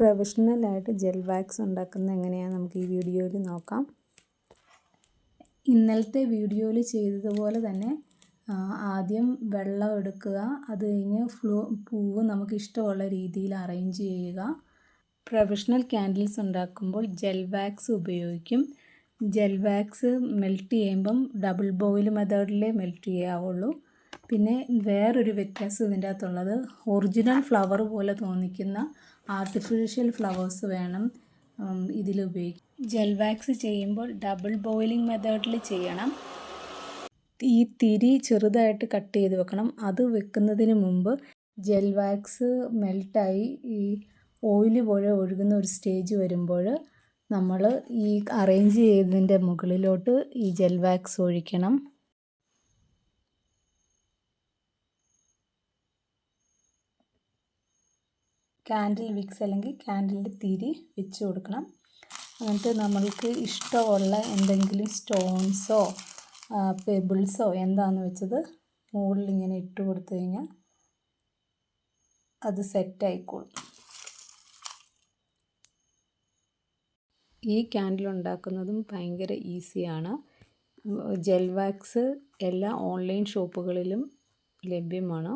പ്രൊഫഷണലായിട്ട് gel wax ഉണ്ടാക്കുന്നത് എങ്ങനെയാണെന്ന് നമുക്ക് ഈ വീഡിയോയിൽ നോക്കാം. ഇന്നലത്തെ വീഡിയോയിൽ ചെയ്തതുപോലെ തന്നെ ആദ്യം വെള്ളം എടുക്കുക, അത് കഴിഞ്ഞ് പൂവ് നമുക്ക് ഇഷ്ടമുള്ള രീതിയിൽ അറേഞ്ച് ചെയ്യുക. പ്രൊഫഷണൽ ക്യാൻഡിൽസ് ഉണ്ടാക്കുമ്പോൾ ജെൽ വാക്സ് ഉപയോഗിക്കും. ജെൽ വാക്സ് മെൽറ്റ് ചെയ്യുമ്പം ഡബിൾ ബോയിൽ മെത്തേഡിലേ മെൽറ്റ് ചെയ്യാവുള്ളൂ. പിന്നെ വേറൊരു വ്യത്യാസം ഇതിൻ്റെ അകത്തുള്ളത്, ഒറിജിനൽ ഫ്ലവർ പോലെ തോന്നിക്കുന്ന ആർട്ടിഫിഷ്യൽ ഫ്ലവേഴ്സ് വേണം ഇതിൽ ഉപയോഗിക്കും. ജെൽ വാക്സ് ചെയ്യുമ്പോൾ ഡബിൾ ബോയിലിംഗ് മെത്തേഡിൽ ചെയ്യണം. ഈ തിരി ചെറുതായിട്ട് കട്ട് ചെയ്ത് വെക്കണം. അത് വെക്കുന്നതിന് മുമ്പ് ജെൽ വാക്സ് മെൽറ്റായി ഈ ഓയിൽ പോലെ ഒഴുകുന്ന ഒരു സ്റ്റേജ് വരുമ്പോൾ നമ്മൾ ഈ അറേഞ്ച് ചെയ്തതിൻ്റെ മുകളിലോട്ട് ഈ ജെൽ വാക്സ് ഒഴിക്കണം. കാൻഡിൽ വിക്സ് അല്ലെങ്കിൽ കാൻഡിലിൻ്റെ തിരി വെച്ച് കൊടുക്കണം. എന്നിട്ട് നമ്മൾക്ക് ഇഷ്ടമുള്ള എന്തെങ്കിലും സ്റ്റോൺസോ പെബിൾസോ എന്താണെന്ന് വെച്ചത് മുകളിൽ ഇങ്ങനെ ഇട്ട് കൊടുത്തു കഴിഞ്ഞാൽ അത് സെറ്റായിക്കോളും. ഈ കാൻഡിൽ ഉണ്ടാക്കുന്നതും ഭയങ്കര ഈസിയാണ്. ജെൽ വാക്സ് എല്ലാ ഓൺലൈൻ ഷോപ്പുകളിലും ലഭ്യമാണ്.